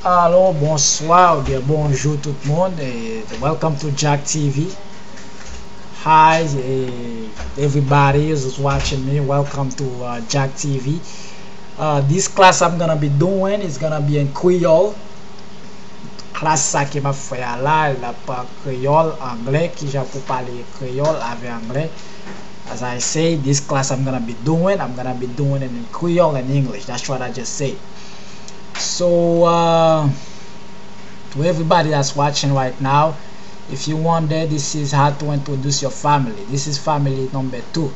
Allô, bonsoir ou bien bonjour tout le monde. Welcome to Jack TV. Hi, everybody who's watching me. Welcome to Jack TV. This class I'm gonna be doing is gonna be in creole. Classe ça qui m'a fait là, la pas créole anglais qui j'ai pour parler créole avec anglais. As I say, this class I'm gonna be doing it in creole and English. That's what I just said. So to everybody that's watching right now, if you wonder, this is how to introduce your family. This is family number 2.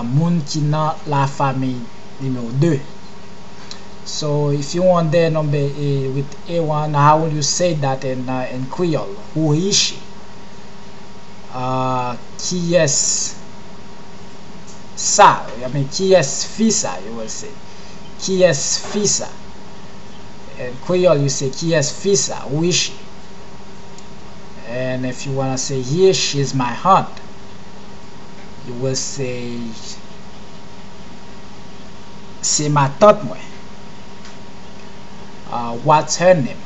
Moun ki nan la famille numéro 2. So if you wonder number with A1, how will you say that in Creole? Who is she? Qui est ça? I mean, qui est fisa? You will say. Qui est fisa? In Creole, you say qui est fisa? Who is she? And if you wanna say here, she's my aunt, you will say c'est ma tante moi. What's her name?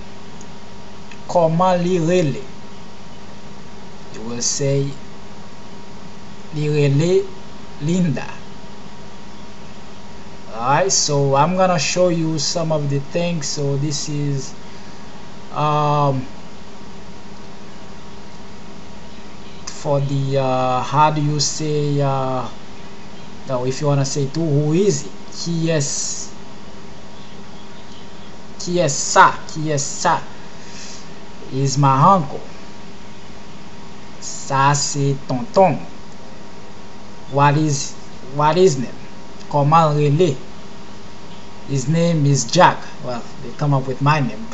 Comment li rele? You will say li rele Linda. Alright, so I'm gonna show you some of the things. So this is for the how do you say now if you wanna say to who is it? Qui est ça? Qui est ça? Is my uncle. Ça c'est tonton. What is name? Comment relay? His name is Jack. Well, they come up with my name.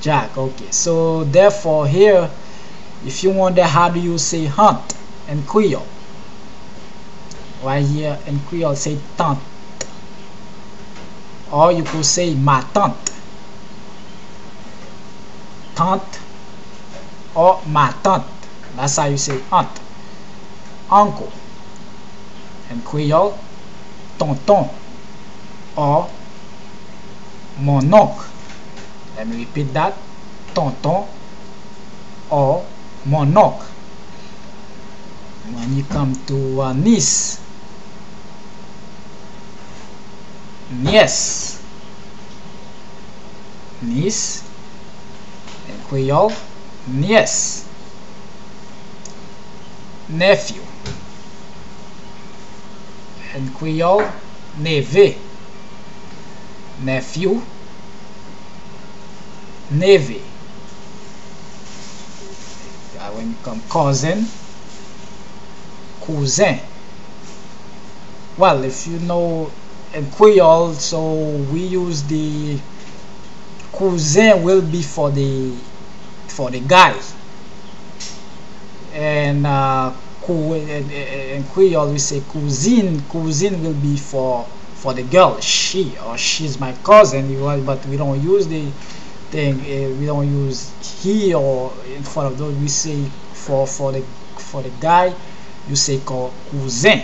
Jack. Okay, so therefore here, if you wonder how do you say aunt in Creole, right here in Creole say tante, or you could say ma tante, tante or ma tante. That's how you say aunt. Uncle in Creole, tonton or mon oncle. Let me repeat that. Tonton or mon oncle. When you come to niece, niece, niece in Creole, niece. Nephew in Creole, neveu. Nephew, neveu. When you come cousin, cousin. Well, if you know in Creole, so we use the cousin will be for the guy, and in Creole we say cousine. Cousine will be for the girl, she's my cousin. But we don't use the thing. We don't use he or in front of those. We say for the guy, you say cousin.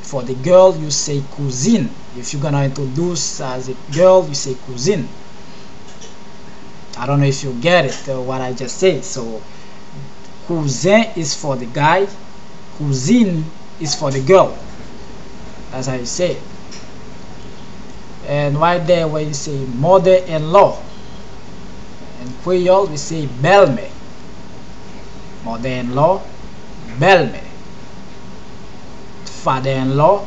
For the girl, you say cousine. If you're gonna introduce as a girl, you say cousine. I don't know if you get it, what I just said. So cousin is for the guy, cousine is for the girl. That's how you say it. And right there where you say mother-in-law, in Creole we say belle-mère. Mother-in-law, belle-mère. Father-in-law,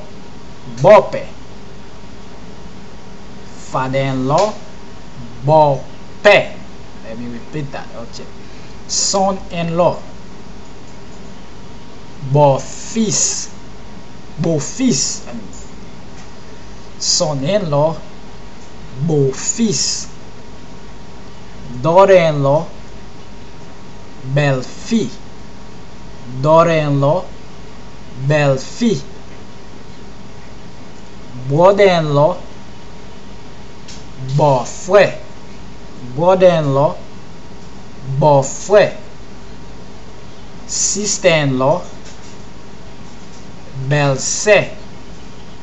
beau-père. Father-in-law, beau-père. Let me repeat that. Okay. Son-in-law, beau-fils. Beau-fils. Son-in-law, beau-fils. Daughter-in-law, belle-fille. Daughter-in-law, belle-fille. Brother-in-law, beau-frère. Brother-in-law, beau-frère. Sister-in-law, belle-sœur.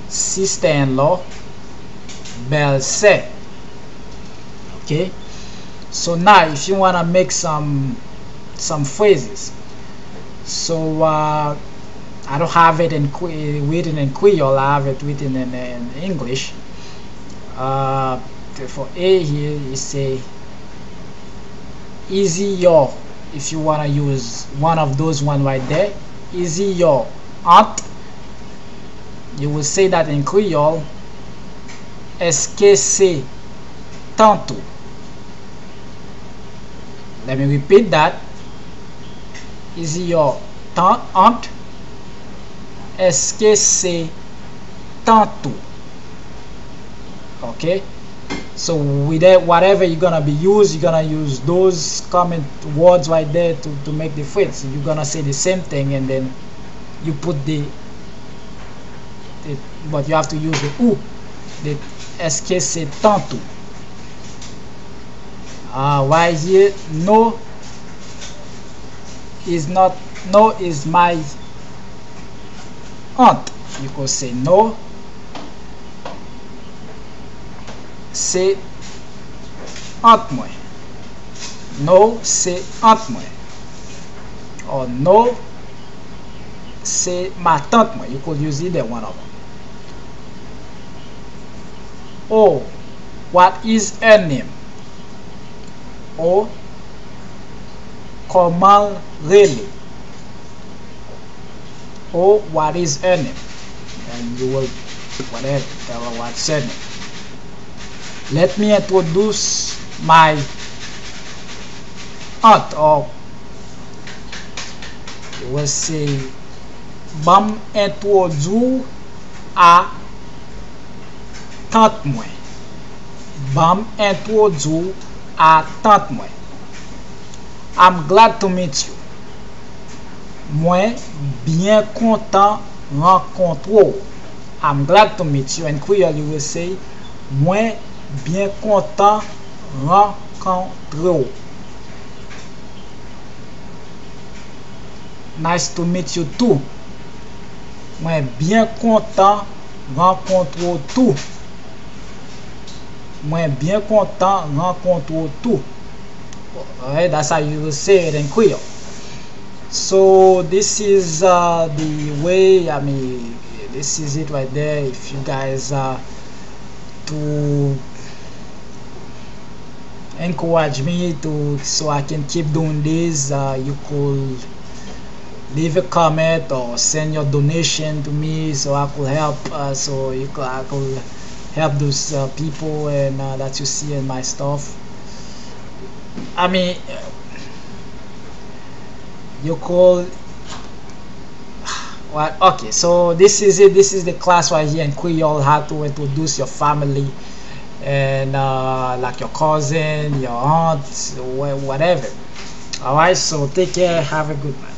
Sister-in-law, belle-sœur. Okay, so now if you want to make some phrases, so I don't have it in written in Creole, I have it written in English. For A here, you say easy your, if you want to use one of those one right there, easy your aunt, you will say that in Creole, est-ce que c'est tantôt? Let me repeat that. Easy your aunt, est-ce que c'est tantôt? Okay, so with that, whatever you're gonna you're gonna use those common words right there to make the phrase. So you're gonna say the same thing, and then you put but you have to use the ou, the est-ce que c'est tantôt. Right here, no is not, no is my aunt. You could say no, c'est aunt moi. No, c'est aunt moi. Or no, c'est ma tante moi. You could use either one of them. Oh, what is her name? Oh, comment really? Oh, what is her name? And you will whatever tell her what's her name. Let me introduce my aunt, or you will say bam introduce à tante moi. Bam introduce à tante moi. I'm glad to meet you. Moi bien content rencontrer. I'm glad to meet you. In Creole you will say moi bien content rencontrer. Nice to meet you too. Moi bien content rencontrer tout. Moi bien content rencontrer tout. Alright, that's how you will say it in Creole. So this is the way, I mean, this is it right there. If you guys to encourage me to, so I can keep doing this, you could leave a comment or send your donation to me, so I could help, so I could help those people and that you see in my stuff. I mean, you could what? Okay, so this is it. This is the class right here in Creole, how to introduce your family and like your cousin, your aunt, whatever. All right, so take care, have a good night.